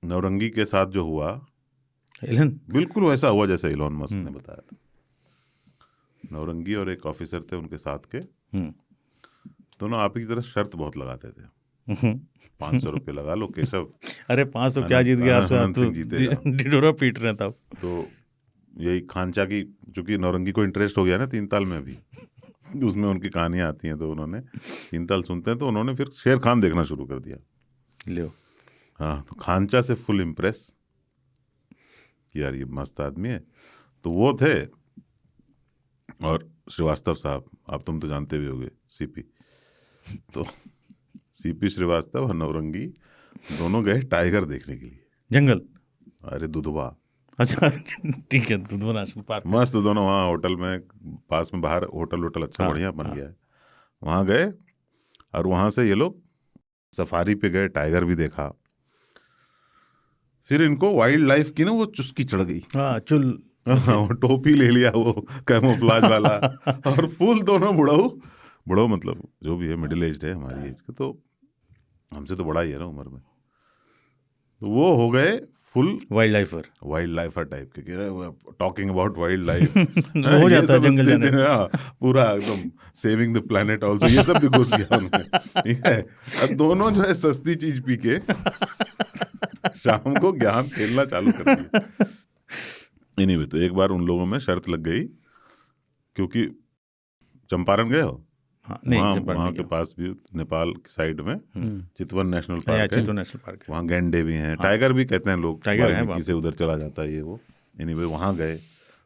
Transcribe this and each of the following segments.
नौरंगी के साथ जो हुआ एलन बिल्कुल वैसा हुआ जैसे इलॉन मस्क ने बताया था। नौरंगी और एक ऑफिसर थे उनके साथ के, दोनों आप ही की तरह शर्त बहुत लगाते थे। 500 रुपये लगा लो केशव। अरे 500 क्या जीत गया आपसे, अनंत सिंह जीतेगा। ढिढोरा पीट रहे तब। तो यही खांचा की, चूंकि नौरंगी को इंटरेस्ट हो गया ना 3 ताल में भी, उसमें उनकी कहानियां आती हैं, तो उन्होंने 3 ताल सुनते हैं तो उन्होंने फिर शेर खान देखना शुरू कर दिया। लो हाँ, तो खांचा से फुल इम्प्रेस कि यार ये मस्त आदमी है। तो वो थे, और श्रीवास्तव साहब, आप तुम तो जानते भी होगे, सीपी। तो सीपी श्रीवास्तव और नौरंगी दोनों गए टाइगर देखने के लिए जंगल। अरे दुधवा। अच्छा ठीक है, दुधवा नेशनल पार्क मस्त, दोनों वहाँ होटल में पास में, बाहर होटल अच्छा बढ़िया बन गया है, वहाँ गए और वहाँ से ये लोग सफारी पे गए, टाइगर भी देखा। फिर इनको वाइल्ड लाइफ की ना वो चुस्की चढ़ गई। हाँ चुल, वो टोपी ले लिया वो कैमोफ्लाज वाला, और फुल दोनों बुढ़ाऊ मतलब जो भी है मिडिल एज है हमारी एज के, तो हमसे तो बड़ा ही है ना उम्र में, तो वो हो गए फुल वाइल्ड लाइफर टाइप के, टॉकिंग अबाउट वाइल्ड लाइफ हो जाता है जंगल जाने। पूरा एकदम सेविंग द प्लेनेट ऑल्सो, ये सब भी घुस गया उनमें, ठीक है। अब दोनों जो है सस्ती चीज पी के शाम को ज्ञान खेलना चालू कर दिया। एनीवे, तो एक बार उन लोगों में शर्त लग गई, क्योंकि चंपारण गए हो? हाँ, वहाँ के पास भी नेपाल की साइड में चितवन नेशनल पार्क है, वहाँ गैंडे भी हैं, टाइगर भी कहते हैं लोग, टाइगर से उधर चला जाता है ये वो। एनीवे वहाँ गए,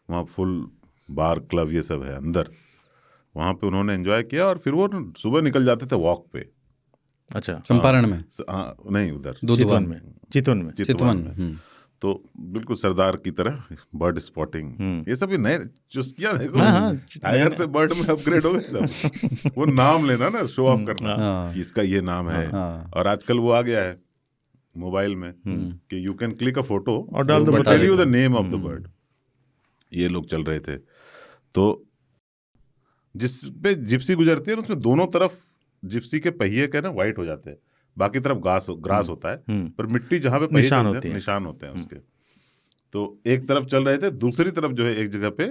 वहाँ फुल बार क्लब ये सब है अंदर, वहाँ पे उन्होंने एंजॉय किया, और फिर वो सुबह निकल जाते थे वॉक पे। अच्छा, चंपारण में? नहीं, उधर चितवन में। तो बिल्कुल सरदार की तरह बर्ड स्पॉटिंग, ये सब भी नए चुस्कियां देखो। टाइगर से बर्ड में अपग्रेड हो गए सब। वो नाम लेना ना, शो ऑफ करना कि इसका ये नाम है। और आजकल वो आ गया है मोबाइल में कि you can click a photo और डाल दो, tell you the name of the bird. ये लोग चल रहे थे, तो जिस पे जिप्सी गुजरती है ना, उसमें दोनों तरफ जिप्सी के पहिए के ना वाइट हो जाते हैं, बाकी तरफ ग्रास होता है, पर मिट्टी जहाँ पे निशान होते हैं उसके। तो एक तरफ चल रहे थे, दूसरी तरफ जो है एक जगह पे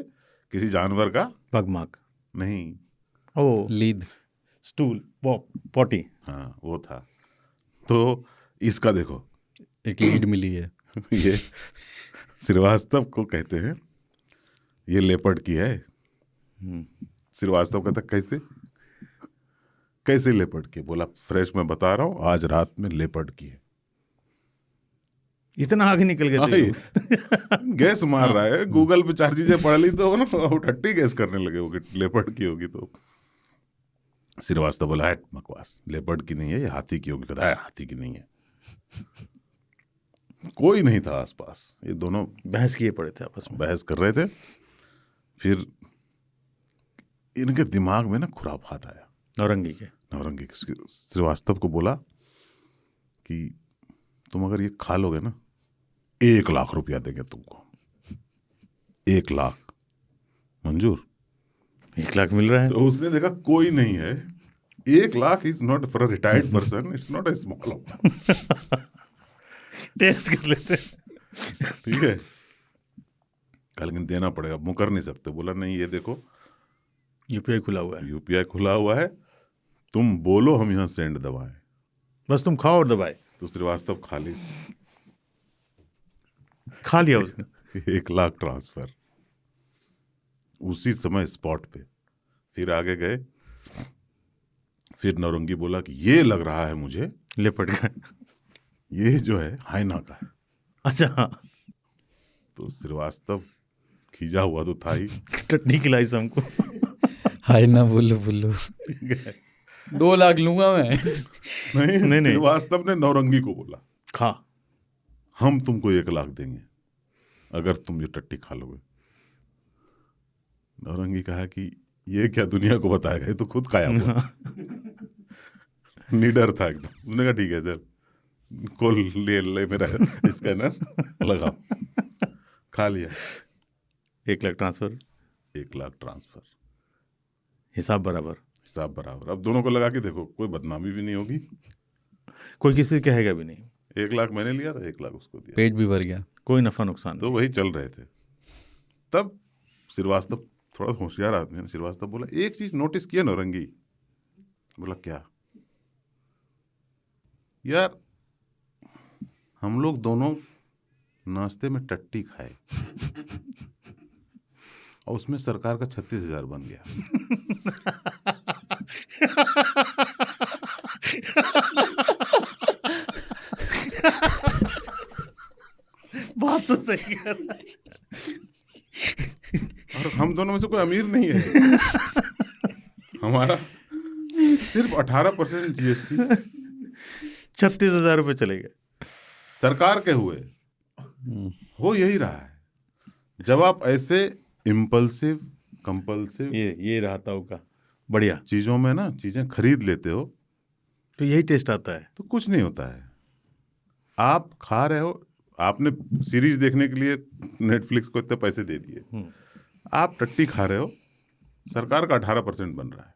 किसी जानवर का पगमार्क नहीं, ओ लीद, स्टूल, पॉटी, हाँ वो था। तो इसका देखो एक लीड मिली है। ये श्रीवास्तव को कहते हैं ये लेपर्ड की है। श्रीवास्तव कहता कैसे लेपर्ड की? बोला फ्रेश मैं बता रहा हूँ, आज रात में लेपर्ड की है। इतना आगे निकल गए गैस मार रहा है, गूगल पे 4 चीजें पढ़ ली तो ना ठट्टी गैस करने लगे वो कि लेपर्ड की होगी। तो श्रीवास्तव बोला है बकवास, लेपर्ड की नहीं है, ये हाथी की होगी। कहता है हाथी की नहीं है। कोई नहीं था आसपास, ये दोनों बहस किए पड़े थे, आपस में बहस कर रहे थे। फिर इनके दिमाग में ना खुराफात आया, नौरंगी के। श्रीवास्तव को बोला कि तुम अगर ये खा लोगे ना, 1 लाख रुपया देंगे तुमको। 1 लाख मंजूर? 1 लाख मिल रहा है। तो उसने देखा कोई नहीं है, 1 lakh is not for a retired person, it's not a small amount. Test कर लेते, ठीक है, लेकिन देना पड़ेगा, मुकर नहीं सकते। बोला नहीं, ये देखो यूपीआई खुला हुआ है, तुम बोलो हम यहाँ सेंड दबाएं, बस तुम खाओ और दबाए। तो श्रीवास्तव खा लिया उसने। 1 लाख ट्रांसफर उसी समय स्पॉट पे। फिर आगे गए, फिर नौरंगी बोला कि ये लग रहा है मुझे लेपर्ड का, ये जो है हाइना का है। अच्छा, तो श्रीवास्तव खींचा हुआ तो था ही, टट्टी खिलाई हमको। हाइना बोलो 2 लाख लूंगा मैं। नहीं। श्रीवास्तव ने नौरंगी को बोला खा, हम तुमको 1 लाख देंगे अगर तुम ये टट्टी खा लोगे। नौरंगी कहा कि ये क्या दुनिया को बताएगा, ये तो खुद खाया हुआ। निडर था एकदम। उसने कहा ठीक है सर, कॉल ले मेरा स्कैनर लगाओ। खा लिया। 1 लाख ट्रांसफर, 1 लाख ट्रांसफर, हिसाब बराबर। अब दोनों को लगा के देखो, कोई बदनामी भी नहीं होगी, कोई किसी से कहेगा भी नहीं। 1 लाख मैंने लिया था, 1 लाख उसको दिया, पेट भी भर गया। कोई नफा नुकसान तो वही चल रहे थे। तब श्रीवास्तव थोड़ा होशियार आदमी है, श्रीवास्तव बोला एक चीज नोटिस किया नौरंगी। बोला क्या? यार हम लोग दोनों नाश्ते में टट्टी खाए और उसमें सरकार का 36,000 बन गया। बात तो सही है। और हम दोनों में से कोई अमीर नहीं है। हमारा सिर्फ 18% GST 36,000 रुपये चले गए सरकार के हुए। हो यही रहा है जब आप ऐसे इम्पल्सिव कंपल्सिव ये रहा का बढ़िया चीजों में ना चीजें खरीद लेते हो तो यही टेस्ट आता है। तो कुछ नहीं होता है। आप खा रहे हो, आपने सीरीज देखने के लिए नेटफ्लिक्स को इतने पैसे दे दिए, आप टट्टी खा रहे हो, सरकार का 18% बन रहा है।